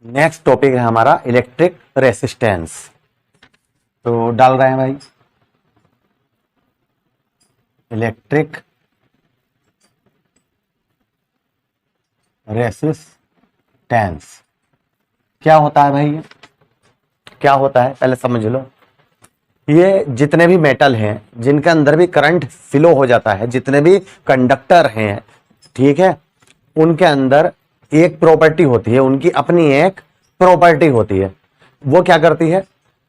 Next topic है हमारा electric resistance. तो डाल रहे हैं भाई, इलेक्ट्रिक रेसिस्टेंस क्या होता है भाई? क्या होता है पहले समझ लो। ये जितने भी मेटल हैं जिनके अंदर भी करंट फ्लो हो जाता है, जितने भी कंडक्टर हैं, ठीक है, उनके अंदर एक प्रॉपर्टी होती है, उनकी अपनी एक प्रॉपर्टी होती है। वो क्या करती है?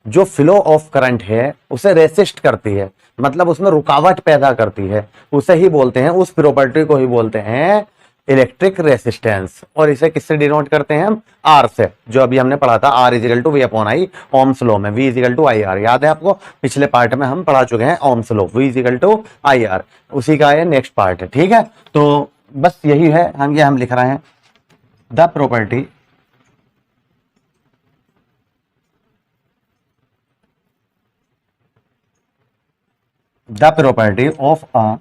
जो फ्लो ऑफ करंट है उसे रेसिस्ट करती है, मतलब उसमें रुकावट पैदा करती है। उसे ही बोलते हैं, उस प्रॉपर्टी को ही बोलते हैं इलेक्ट्रिक रेसिस्टेंस। और इसे किससे डिनोट करते हैं हम? आर से, जो अभी हमने पढ़ा था, r is equal to we upon i, Ohm's law में v is equal to I r. याद है आपको? पिछले पार्ट में हम पढ़ा चुके हैं Ohm's law, V is equal to I R, उसी का ये नेक्स्ट पार्ट है। ठीक है, तो बस यही है, हम लिख रहे हैं the property of a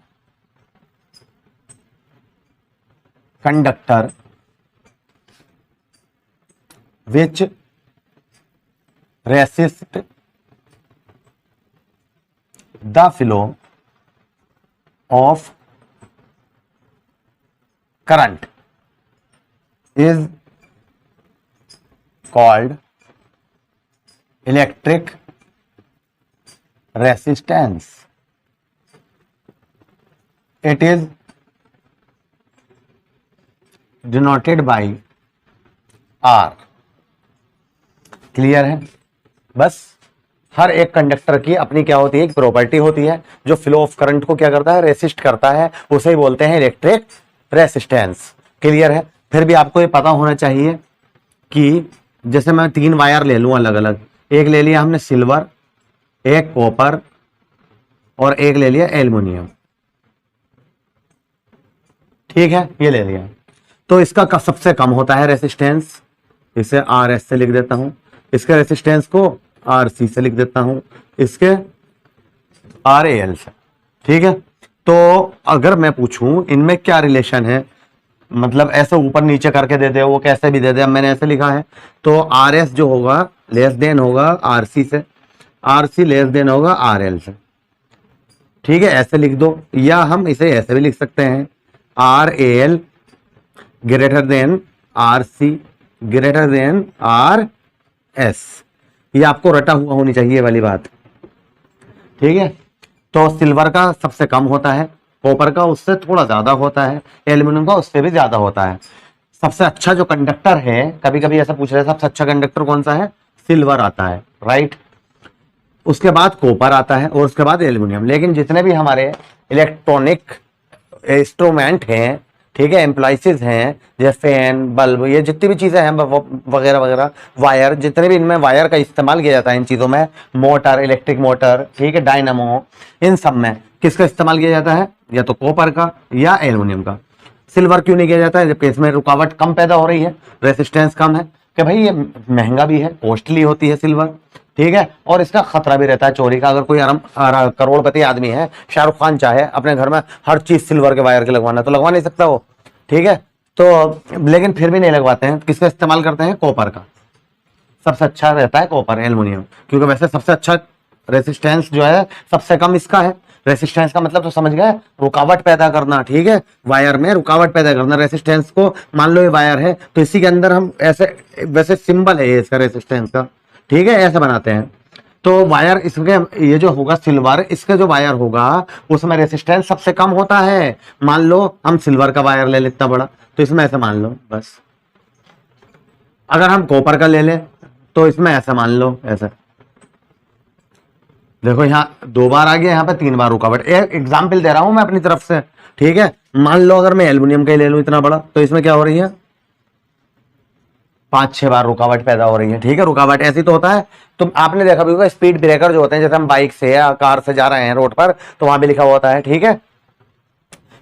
conductor which resist the flow of current is called electric resistance. It is denoted by R. Clear है? बस हर एक कंडक्टर की अपनी क्या होती है? एक प्रॉपर्टी होती है जो फ्लो ऑफ करंट को क्या करता है? रेसिस्ट करता है। उसे ही बोलते हैं इलेक्ट्रिक रेसिस्टेंस। क्लियर है? फिर भी आपको ये पता होना चाहिए कि जैसे मैं 3 वायर ले लूं अलग अलग, एक ले लिया हमने सिल्वर, एक कॉपर और एक ले लिया एल्युमिनियम। ठीक है, ये ले लिया। तो इसका सबसे कम होता है रेसिस्टेंस, इसे आर एस से लिख देता हूं। इसके रेसिस्टेंस को आर सी से लिख देता हूं, इसके आर ए एल से। ठीक है, तो अगर मैं पूछूं इनमें क्या रिलेशन है, मतलब ऐसे ऊपर नीचे करके दे दे, वो कैसे भी दे दे, अब मैंने ऐसे लिखा है, तो आर एस जो होगा लेस देन होगा आर सी से, आर सी लेस देन होगा आर एल से। ठीक है, ऐसे लिख दो, या हम इसे ऐसे भी लिख सकते हैं, R A L greater than R C greater than R S. ये आपको रटा हुआ होनी चाहिए वाली बात। ठीक है, तो सिल्वर का सबसे कम होता है, कॉपर का उससे थोड़ा ज्यादा होता है, एल्यूमिनियम का उससे भी ज्यादा होता है। सबसे अच्छा जो कंडक्टर है, कभी कभी ऐसा पूछ रहे हैं सबसे अच्छा कंडक्टर कौन सा है? सिल्वर आता है, राइट। उसके बाद कॉपर आता है और उसके बाद एल्यूमिनियम। लेकिन जितने भी हमारे इलेक्ट्रॉनिक इंस्ट्रूमेंट हैं, ठीक है, एम्प्लाइसेज हैं, जैसे फैन, बल्ब, ये जितनी भी चीजें हैं वगैरह वगैरह, वायर, जितने भी इनमें वायर का इस्तेमाल किया जाता है, इन चीजों में, मोटर, इलेक्ट्रिक मोटर, ठीक है, डायनामो, इन सब में किसका इस्तेमाल किया जाता है? या तो कॉपर का या एल्यूमिनियम का। सिल्वर क्यों नहीं किया जाता है? जबकि इसमें रुकावट कम पैदा हो रही है, रेसिस्टेंस कम है, कि भाई ये महंगा भी है, कॉस्टली होती है सिल्वर, ठीक है, और इसका खतरा भी रहता है चोरी का। अगर कोई करोड़पति आदमी है, शाहरुख खान चाहे अपने घर में हर चीज सिल्वर के वायर के लगवाना, तो लगवा नहीं सकता वो, ठीक है, तो लेकिन फिर भी नहीं लगवाते हैं। किसका इस्तेमाल करते हैं? कॉपर का। सबसे अच्छा रहता है कॉपर, एल्युमिनियम, क्योंकि वैसे सबसे अच्छा रेसिस्टेंस जो है सबसे कम इसका है। रेसिस्टेंस का मतलब तो समझ गए, रुकावट पैदा करना, ठीक है, वायर में रुकावट पैदा करना। रेसिस्टेंस को मान लो ये वायर है, तो इसी के अंदर हम ऐसे, वैसे सिंबल है ये इसका रेसिस्टेंस का, ठीक है, ऐसे बनाते हैं। तो वायर इसके, ये जो होगा सिल्वर, इसका जो वायर होगा उसमें रेसिस्टेंस सबसे कम होता है। मान लो हम सिल्वर का वायर ले लेते बड़ा, तो इसमें ऐसे मान लो बस। अगर हम कॉपर का ले लें तो इसमें ऐसा मान लो, ऐसा देखो, यहाँ 2 बार आ गया, यहाँ पे 3 बार रुकावट। एक एग्जाम्पल दे रहा हूं मैं अपनी तरफ से, ठीक है। मान लो अगर मैं एल्युमिनियम का ही ले लूं इतना बड़ा, तो इसमें क्या हो रही है? 5-6 बार रुकावट पैदा हो रही है, ठीक है। रुकावट ऐसी तो होता है, तो आपने देखा भी होगा स्पीड ब्रेकर जो होते हैं, जैसे हम बाइक से या कार से जा रहे हैं रोड पर, तो वहां भी लिखा होता है, ठीक है,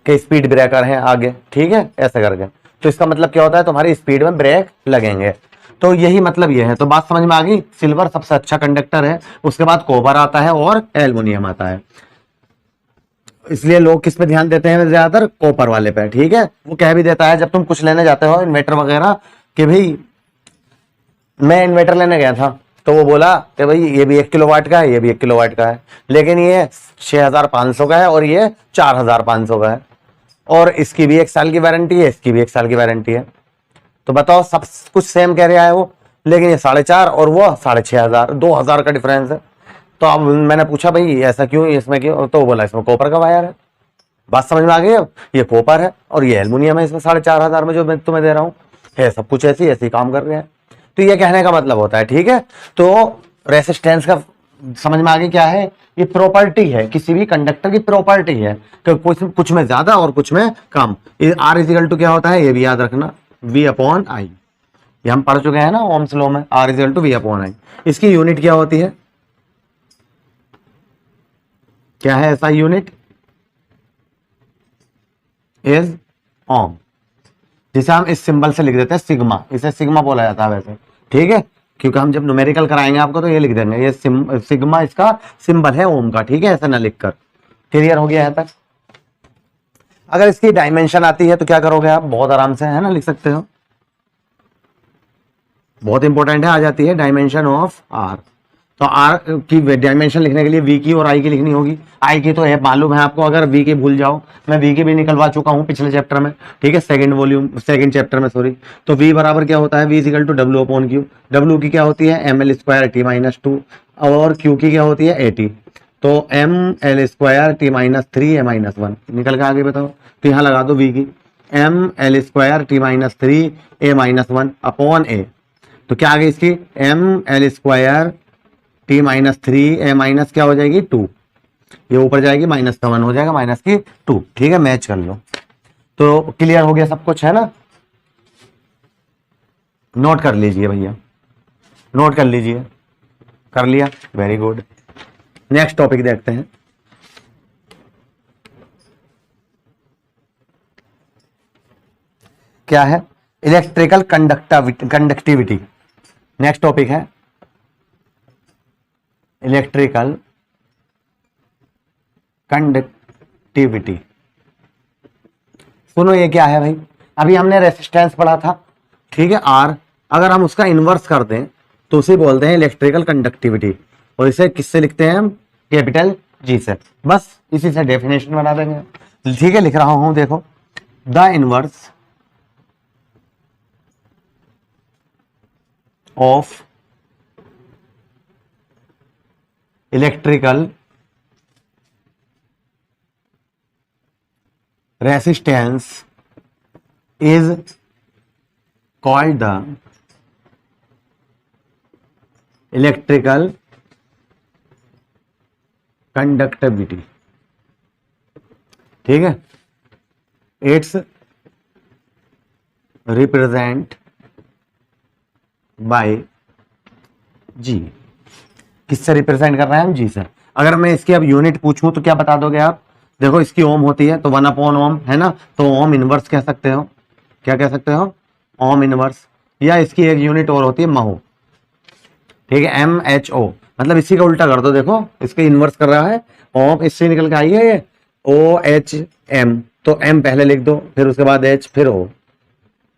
कि स्पीड ब्रेकर है आगे, ठीक है, ऐसे करके। तो इसका मतलब क्या होता है? तुम्हारी स्पीड में ब्रेक लगेंगे। तो यही मतलब ये है। तो बात समझ में आ गई? सिल्वर सबसे अच्छा कंडक्टर है, उसके बाद कॉपर आता है और एल्युमिनियम आता है। इसलिए लोग किस पे ध्यान देते हैं ज्यादातर? कॉपर वाले पे, ठीक है। वो कह भी देता है जब तुम कुछ लेने जाते हो इन्वर्टर वगैरह, कि भाई मैं इन्वर्टर लेने गया था तो वो बोला कि भाई ये भी 1 किलोवाट का है, ये भी 1 किलोवाट का है, लेकिन ये 6,500 का है और ये 4,500 का है, और इसकी भी 1 साल की वारंटी है, इसकी भी 1 साल की वारंटी है। तो बताओ सब कुछ सेम कह रहा है वो, लेकिन ये 4,500 और वो 6,500, 2,000 का डिफरेंस है। तो अब मैंने पूछा भाई ऐसा क्यों, इसमें क्यों? तो वो बोला इसमें कॉपर का वायर है। बात समझ में आ गई? अब ये कॉपर है और ये एल्युमिनियम है, इसमें 4,500 में जो मैं तुम्हें दे रहा हूँ है, सब कुछ ऐसे ही काम कर रहे हैं। तो ये कहने का मतलब होता है, ठीक है। तो रेसिस्टेंस का समझ में आ गई क्या है? ये प्रॉपर्टी है, किसी भी कंडक्टर की प्रॉपर्टी है कि कुछ में ज्यादा और कुछ में कम। आर इजिकल टू क्या होता है ये भी याद रखना, वी अपॉन आई। ये हम पढ़ चुके हैं ना ओम्स लॉ में, R is equal to we upon I. इसकी यूनिट क्या होती है? क्या है ऐसा यूनिट? इज ओम, जिसे हम इस सिंबल से लिख देते हैं सिग्मा, इसे सिग्मा बोला जाता है वैसे, ठीक है। क्योंकि हम जब न्यूमेरिकल कराएंगे आपको तो ये लिख देंगे, ये सिग्मा इसका सिंबल है ओम का, ठीक है, ऐसा ना लिखकर। क्लियर हो गया यहां तक? अगर इसकी डायमेंशन आती है तो क्या करोगे आप? बहुत आराम से है ना लिख सकते हो। बहुत इंपॉर्टेंट है, आ जाती है डायमेंशन ऑफ आर। तो आर की डायमेंशन लिखने के लिए वी की और आई की लिखनी होगी। आई की तो है मालूम है आपको, अगर वी की भूल जाओ, मैं वी की भी निकलवा चुका हूं पिछले चैप्टर में, ठीक है, सेकंड चैप्टर में, सॉरी। तो वी बराबर क्या होता है? V equal to W upon Q. W की क्या होती है? M L square T minus 2, और क्यू की क्या होती है? A T. तो M L square T minus 3 A minus 1 निकल के आगे बताओ। तो यहां लगा दो वी की, M L square T minus 3 A minus 1 upon A. तो क्या आ गई इसकी? M L square T minus 3 A minus क्या हो जाएगी? 2। ये ऊपर जाएगी माइनस का 1 हो जाएगा, माइनस की 2, ठीक है, मैच कर लो। तो क्लियर हो गया सब कुछ, है ना? नोट कर लीजिए भैया, नोट कर लीजिए। कर लिया? Very good. नेक्स्ट टॉपिक देखते हैं। क्या है? Electrical conductivity. नेक्स्ट टॉपिक है इलेक्ट्रिकल कंडक्टिविटी। सुनो ये क्या है भाई? अभी हमने रेसिस्टेंस पढ़ा था, ठीक है, आर। अगर हम उसका इन्वर्स कर दें तो उसे बोलते हैं इलेक्ट्रिकल कंडक्टिविटी, और इसे किससे लिखते हैं हम? कैपिटल जी से। बस इसी से डेफिनेशन बना देंगे, ठीक है। लिख रहा हूं, देखो, the inverse of electrical resistance is called the electrical conductivity, ठीक है। इट्स रिप्रेजेंट बाय जी। किससे रिप्रेजेंट कर रहे हैं हम? जी से। अगर मैं इसकी अब यूनिट पूछूं तो क्या बता दोगे आप? देखो इसकी ओम होती है तो 1 अपॉन ओम, है ना, तो ओम इनवर्स कह सकते हो। क्या कह सकते हो? Ohm inverse. या इसकी एक यूनिट और होती है महो, ठीक है, एम एच ओ। मतलब इसी का उल्टा कर दो, देखो इसके इनवर्स कर रहा है ओम, इससे निकल के आई है ये ओ एच एम, तो एम पहले लिख दो, फिर उसके बाद एच, फिर ओ।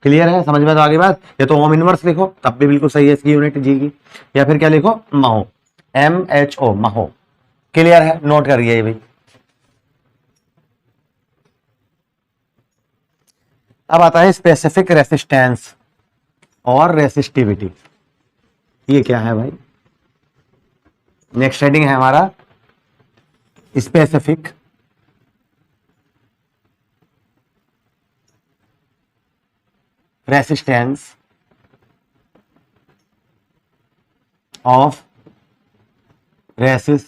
क्लियर है? समझ में तो आगे बात? ये तो ओम इनवर्स लिखो तब भी बिल्कुल सही है इसकी यूनिट जी की, या फिर क्या लिखो? महो, एम एच ओ, महो। क्लियर है? नोट करिए भाई। अब आता है स्पेसिफिक रेसिस्टेंस और रेसिस्टिविटी। ये क्या है भाई? नेक्स्ट हेडिंग है हमारा स्पेसिफिक रेसिस्टेंस ऑफ रेसिस,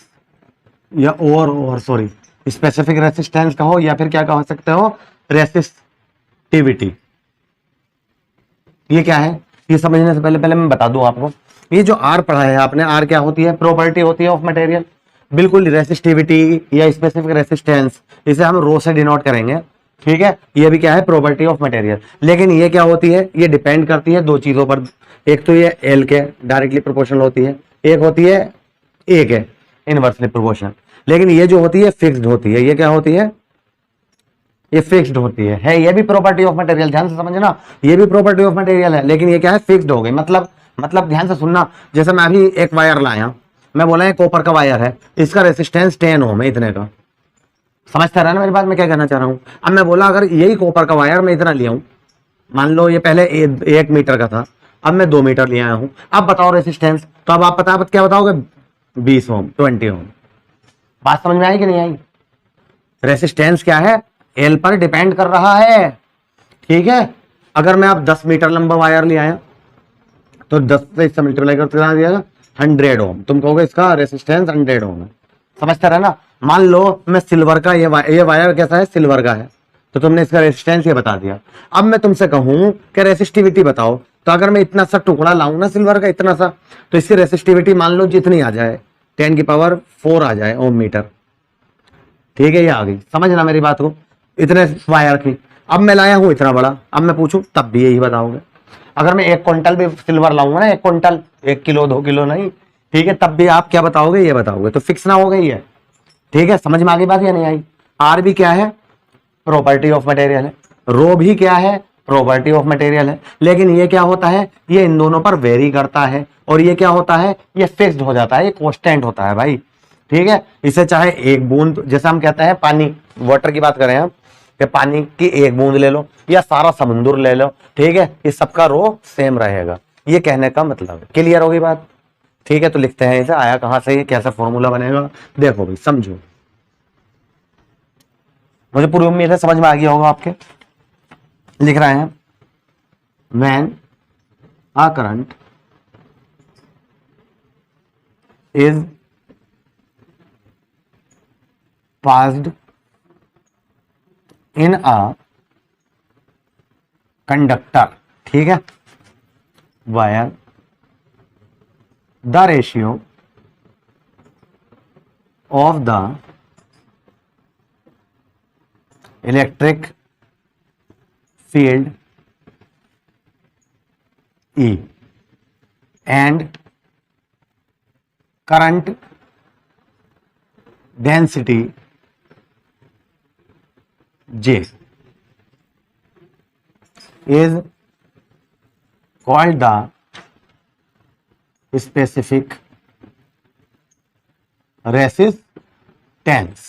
या और सॉरी, स्पेसिफिक रेसिस्टेंस कहो या फिर क्या कह सकते हो? रेसिस्टिविटी। ये क्या है? ये समझने से पहले मैं बता दूं आपको, ये जो आर पढ़ा है आपने, आर क्या होती है? प्रॉपर्टी होती है ऑफ मटेरियल। बिल्कुल, रेसिस्टिविटी या स्पेसिफिक रेसिस्टेंस इसे हम रो से डिनोट करेंगे, ठीक है। ये भी क्या है? Property of material. लेकिन ये क्या होती है? ये डिपेंड करती है दो चीजों पर। एक तो ये एल के डायरेक्टली प्रोपोर्शनल होती है, एक होती है ए के इनवर्सली प्रोपोर्शनल। लेकिन ये जो होती है फिक्स्ड होती है। ये क्या होती है? ये फिक्स्ड होती है। ये भी प्रॉपर्टी ऑफ मटेरियल, ध्यान से समझना, ये भी प्रॉपर्टी ऑफ मटेरियल है, लेकिन ये क्या है? फिक्स्ड हो गई। मतलब मतलब ध्यान से सुनना, जैसे मैं अभी एक वायर लाया, मैं बोला ये कॉपर का वायर है, इसका रेसिस्टेंस 10 ओम है इतने का, समझता रहा ना मेरी बात, मैं क्या कहना चाह रहा हूं। अब मैं बोला अगर यही कॉपर का वायर मैं इतना लिया हूं, मान लो ये पहले 1 मीटर का था, अब मैं 2 मीटर ले आया हूं, अब बताओ रेसिस्टेंस, तो अब आप पता क्या बताओगे, 20 ओम, 20 ओम। बात समझ में आई कि नहीं आई। रेसिस्टेंस क्या है, एल पर डिपेंड कर रहा है, ठीक है। अगर मैं अब 10 मीटर लंबा वायर ले आया, तो 10 से इससे मल्टीप्लाई कर कितना आ जाएगा, 100 ओम। तुम कहोगे इसका रेसिस्टेंस 100 ओम है, समझते रहे ना। मान लो मैं सिल्वर का ये वायर कैसा है, सिल्वर का है, तो तुमने इसका रेसिस्टेंस ये बता दिया। अब मैं तुमसे कहूं कि रेसिस्टिविटी बताओ, तो अगर मैं इतना सा टुकड़ा लाऊं ना सिल्वर का, इतना सा, तो इसकी रेसिस्टिविटी मान लो जितनी आ जाए, 10⁴ आ जाए ओम मीटर, ठीक है। ये आ गई, समझना मेरी बात को, इतने वायर की। अब मैं लाया हूं इतना बड़ा, अब मैं पूछूं तब भी यही बताओगे। अगर मैं 1 क्विंटल भी सिल्वर लाऊंगा ना, 1 क्विंटल, 1 किलो 2 किलो नहीं, ठीक है, तब भी आप क्या बताओगे, ये बताओगे, तो फिक्स ना हो गई है, ठीक है। समझ में आ गई बात या नहीं आई। आर भी क्या है, प्रॉपर्टी ऑफ मटेरियल है, रो भी क्या है, प्रॉपर्टी ऑफ मटेरियल है। लेकिन ये क्या होता है, ये इन दोनों पर वेरी करता है, और ये क्या होता है, ये फिक्स्ड हो जाता है, ये कांस्टेंट होता है भाई, ठीक है। इसे चाहे एक बूंद, जैसे हम कहते हैं पानी, वाटर की बात करें हम, कि पानी की एक बूंद ले लो या सारा समुद्र ले लो, ठीक है, इस सबका रो सेम रहेगा, ये कहने का मतलब है। क्लियर होगी बात, ठीक है। तो लिखते हैं इसे, आया कहां से, ये कैसा फॉर्मूला बनेगा, देखो भाई समझो, मुझे पूरी उम्मीद है समझ में आ गया होगा आपके। लिख रहे हैं, when a current is passed in a conductor, ठीक है, where the ratio of the electric field E and current density J is called the specific resistance,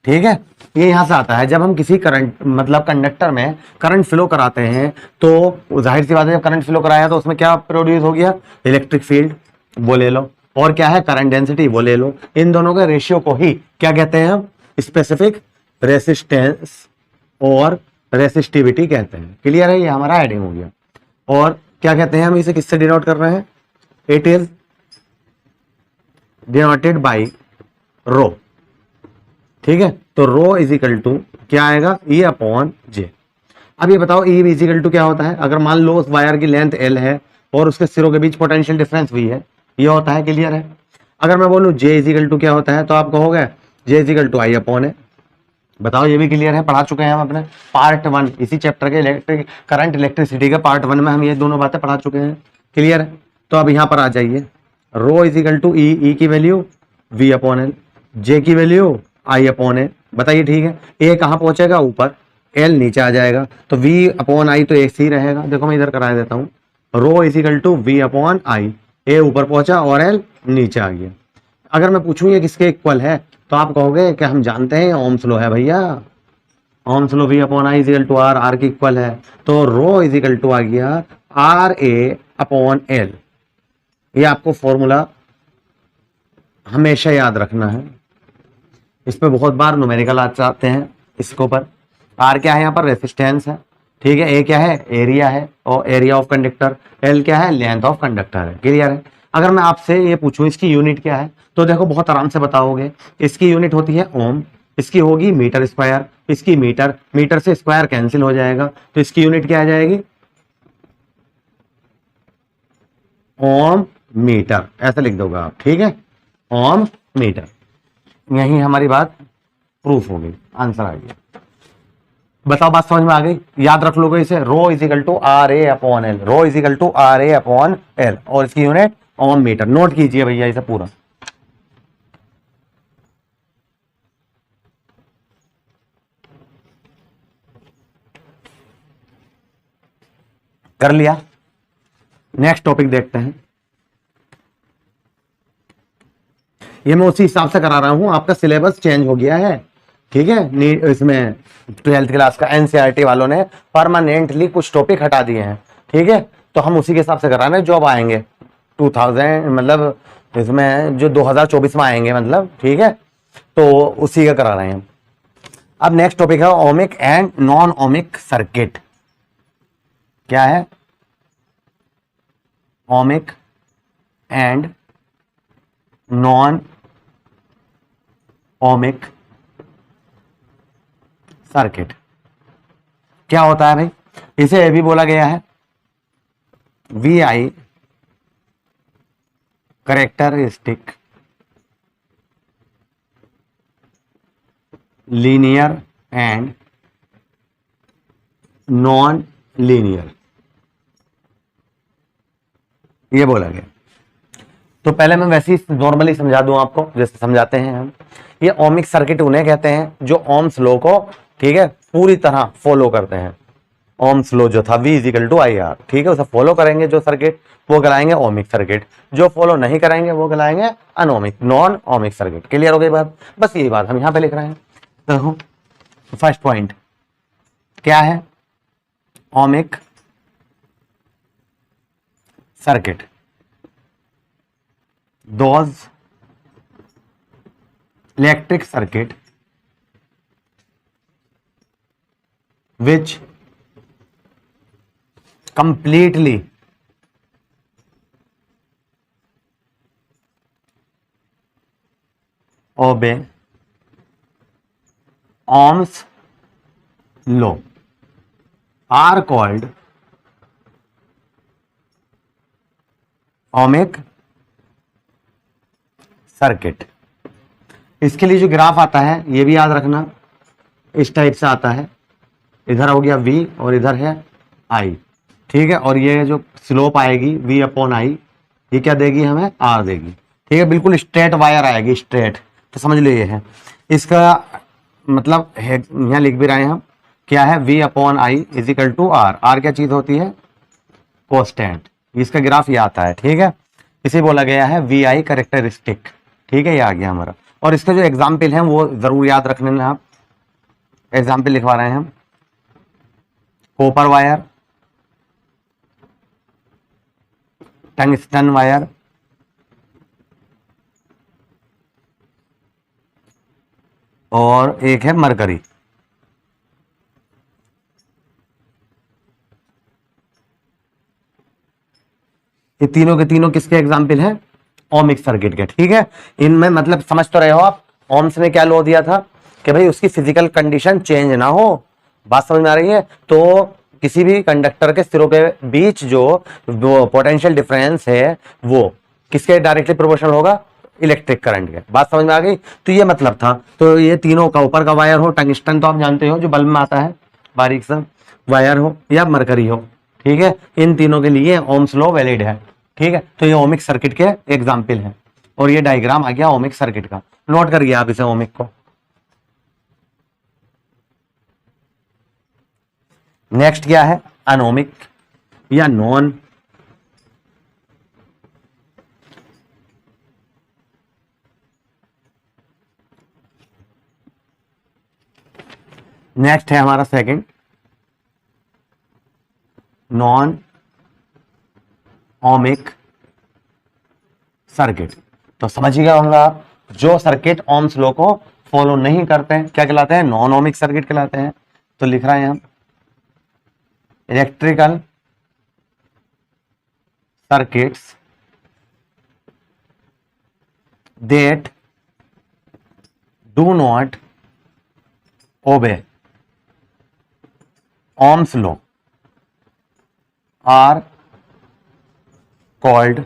ठीक है। ये यहां से आता है, जब हम किसी करंट मतलब कंडक्टर में करंट फ्लो कराते हैं, तो जाहिर सी बात है जब करंट फ्लो कराया तो उसमें क्या प्रोड्यूस हो गया, इलेक्ट्रिक फील्ड, वो ले लो, और क्या है, करंट डेंसिटी, वो ले लो। इन दोनों के रेशियो को ही क्या कहते हैं हम, स्पेसिफिक रेसिस्टेंस और रेसिस्टिविटी कहते हैं। क्लियर है, ये हमारा हेडिंग हो गया। और क्या कहते हैं हम इसे, किससे डिनोट कर रहे हैं, it is denoted by rho, ठीक है। तो रो इज इक्वल टू क्या आएगा, ई अपॉन जे। अब ये बताओ ई इज इक्वल टू क्या होता है, अगर मान लो उस वायर की लेंथ एल है और उसके सिरों के बीच पोटेंशियल डिफरेंस भी है, ये होता है। क्लियर है। अगर मैं बोलूं जे इज इक्वल टू क्या होता है, तो आप कहोगे j is equal to i upon है। बताओ, ये भी क्लियर है, पढ़ा चुके हैं हम अपने पार्ट 1 इसी चैप्टर के इलेक्ट्रिक करंट इलेक्ट्रिसिटी के पार्ट 1 में हम ये दोनों बातें पढ़ा चुके हैं। क्लियर है। तो अब यहां पर आ जाइए, रो इज इक्वल टू ई की वैल्यू वी अपॉन एल, जे की वैल्यू आई अपॉन ए। बताइए, ठीक है। ए कहां पहुंचेगा, ऊपर, एल नीचे आ जाएगा, तो वी अपॉन आई तो एक ही रहेगा। देखो मैं इधर करा देता हूं, rho is equal to we upon i, a ऊपर पहुंचा और एल नीचे आ गया। अगर मैं पूछूं ये किसके इक्वल है, तो आप कहोगे कि हम जानते हैं ओम्स लॉ है भैया, Ohm's law V upon I is equal to R, R की इक्वल है, तो रो इज इक्वल टू आ गया आर ए अपॉन एल। ये आपको फॉर्मूला हमेशा याद रखना है, इस पे बहुत बार न्यूमेरिकल आ जाते हैं इसके ऊपर। आर क्या है, यहाँ पर रेसिस्टेंस है, ठीक है। ए क्या है, एरिया है, और एरिया ऑफ कंडक्टर। एल क्या है, लेंथ ऑफ कंडक्टर है। क्लियर है। अगर मैं आपसे ये पूछूं इसकी यूनिट क्या है, तो देखो बहुत आराम से बताओगे। इसकी यूनिट होती है ओम, इसकी होगी मीटर स्क्वायर, इसकी मीटर, मीटर से स्क्वायर कैंसिल हो जाएगा, तो इसकी यूनिट क्या आ जाएगी, ओम मीटर, ऐसे लिख दोगे आप, ठीक है, ओम मीटर। यही हमारी बात प्रूफ हो गई, आंसर आ गया। बताओ बात समझ में आ गई, याद रख लोगे इसे, rho is equal to r a upon l, rho is equal to r a upon l, और इसकी यूनिट ओम मीटर। नोट कीजिए भैया इसे पूरा। कर लिया, नेक्स्ट टॉपिक देखते हैं। ये मैं उसी हिसाब से करा रहा हूं, आपका सिलेबस चेंज हो गया है, ठीक है। इसमें 12th क्लास का एनसीईआरटी वालों ने परमानेंटली कुछ टॉपिक हटा दिए हैं, ठीक है। तो हम उसी के हिसाब से करा रहे हैं, जॉब आएंगे 2000 मतलब इसमें जो 2024 में आएंगे मतलब, ठीक है। तो उसी का करा रहे हैं। अब नेक्स्ट टॉपिक है ohmic and non ohmic circuit. क्या है? Ohmic and non ohmic circuit क्या होता है भाई? इसे ये भी बोला गया है VI characteristic linear and non linear, ये बोला गया। तो पहले मैं वैसे ही नॉर्मली समझा दूं आपको, जैसे समझाते हैं हम। ये ओमिक सर्किट उन्हें कहते हैं जो ओम्स लॉ को, ठीक है, पूरी तरह फॉलो करते हैं। ओम्स लॉ जो था V इक्वल टू IR, ठीक है, उसे फॉलो करेंगे जो सर्किट, वो कहलाएंगे ओमिक सर्किट। जो फॉलो नहीं करेंगे वो कहलाएंगे अनोमिक, नॉन ओमिक सर्किट। क्लियर हो गई बात? बस यही बात हम यहां पे लिख रहे हैं। देखो फर्स्ट पॉइंट क्या है? Ohmic circuit, those electric circuit which completely obey Ohm's law are called ohmic circuit. इसके लिए जो ग्राफ आता है ये भी याद रखना, इस टाइप से आता है। इधर हो गया V और इधर है I, ठीक है। और ये जो स्लोप आएगी V अपॉन I, ये क्या देगी हमें? R देगी, ठीक है। बिल्कुल स्ट्रेट वायर आएगी, स्ट्रेट। तो समझ लो ये है इसका मतलब है, यहाँ लिख भी रहे हैं हम। क्या है? V upon I is equal to R। R क्या चीज होती है? कॉन्स्टेंट। इसका ग्राफ ये आता है, ठीक है। इसे बोला गया है VI करेक्टरिस्टिक, ठीक है। ये आ गया हमारा। और इसके जो एग्जाम्पल हैं वो जरूर याद रखने में। आप एग्जाम्पल लिखवा रहे हैं हम। कॉपर वायर, टंगस्टन वायर, और एक है मरकरी। ये तीनों के तीनों किसके एग्जाम्पल हैं? ओमिक सर्किट के, ठीक है। इनमें मतलब समझ तो रहे हो आप, ओम्स ने क्या लॉ दिया था कि भाई उसकी फिजिकल कंडीशन चेंज ना हो। बात समझ में आ रही है? तो किसी भी कंडक्टर के सिरों के बीच जो पोटेंशियल डिफरेंस है वो किसके डायरेक्टली प्रोपोर्शनल होगा? इलेक्ट्रिक करंट के। बात समझ में आ गई? तो ये मतलब था। तो ये तीनों का, ऊपर का वायर हो टंगस्टन, तो आप जानते हो जो बल्ब में आता है, बारीक सा वायर हो, या मरकरी हो, ठीक है। इन तीनों के लिए ओम्स लॉ वैलिड है, ठीक है। तो ये ओमिक सर्किट के एग्जाम्पल है। और ये डायग्राम आ गया ओमिक सर्किट का। नोट करिए आप इसे, ओमिक को। नेक्स्ट क्या है? अनोमिक या नॉन नेक्स्ट है हमारा सेकंड, नॉन ओमिक सर्किट। तो समझिएगा होंगे आप, जो सर्किट ओम्स लॉ को फॉलो नहीं करते हैं क्या कहलाते हैं? नॉन ओमिक सर्किट कहलाते हैं। तो लिख रहे हैं हम electrical circuits that do not obey Ohm's law are called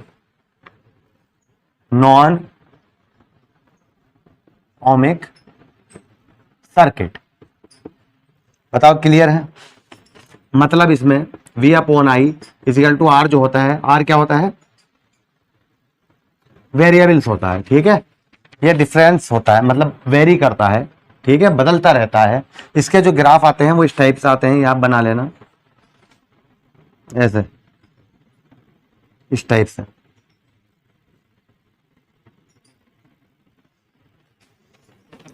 non-ohmic circuit. बताओ क्लियर है? मतलब इसमें V upon I is equal to R जो होता है, R क्या होता है? वेरिएबल्स होता है, ठीक है। ये डिफरेंस होता है, मतलब वेरी करता है, ठीक है, बदलता रहता है। इसके जो ग्राफ आते हैं वो इस टाइप से आते हैं, ये आप बना लेना ऐसे। इस टाइप से,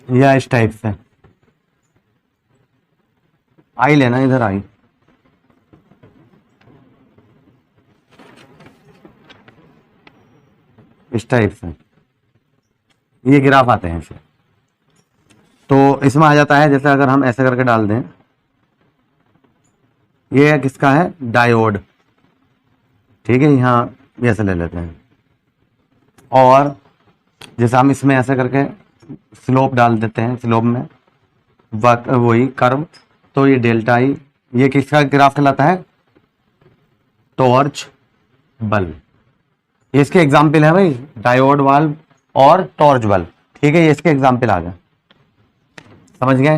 या इस टाइप से आई लेना, इधर आई, इस टाइप से ये ग्राफ आते हैं इसे। तो इसमें आ जाता है, जैसे अगर हम ऐसे करके डाल दें, ये किसका है, डायोड, ठीक है, यहाँ ऐसे ले लेते हैं, और जैसे हम इसमें ऐसे करके स्लोप डाल देते हैं, स्लोप में वही कर्व, तो ये डेल्टा आई, ये किसका ग्राफ कहलाता है, टॉर्च बल्ब। ये इसके एग्जाम्पल है भाई, डायोड वाल्व और टॉर्च बल्ब, ठीक है, ये इसके एग्जाम्पल आ गए, समझ गए,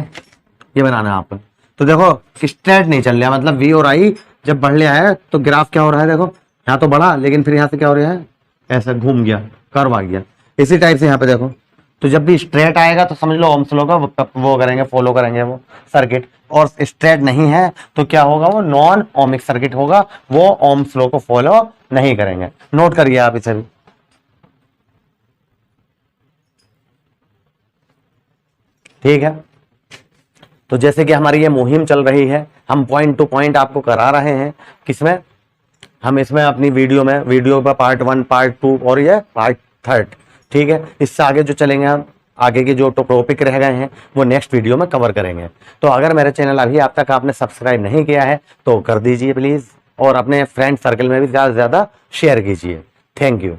ये बनाना है आपको। तो देखो स्ट्रेट नहीं चल रहा, मतलब वी और आई जब बढ़ लिया है तो ग्राफ क्या हो रहा है, देखो यहाँ तो बढ़ा, लेकिन फिर यहाँ से क्या हो रहा है, ऐसा घूम गया, कर्व आ गया। इसी टाइप से यहाँ पे देखो, तो जब भी स्ट्रेट आएगा तो समझ लो ओम्स लॉ का वो करेंगे, फॉलो करेंगे वो सर्किट, और स्ट्रेट नहीं है तो क्या होगा, वो नॉन ओमिक सर्किट होगा, वो ओम्स लॉ को फॉलो नहीं करेंगे। नोट करिए आप इसे भी, ठीक है। तो जैसे कि हमारी ये मुहिम चल रही है, हम पॉइंट टू पॉइंट आपको करा रहे हैं, किसमें, हम इसमें अपनी वीडियो पर पार्ट 1 पार्ट 2 और ये पार्ट 3, ठीक है। इससे आगे जो चलेंगे हम, आगे के जो टॉपिक रह गए हैं वो नेक्स्ट वीडियो में कवर करेंगे। तो अगर मेरे चैनल अभी अब तक आपने सब्सक्राइब नहीं किया है तो कर दीजिए प्लीज, और अपने फ्रेंड सर्कल में भी ज़्यादा से ज़्यादा शेयर कीजिए। Thank you.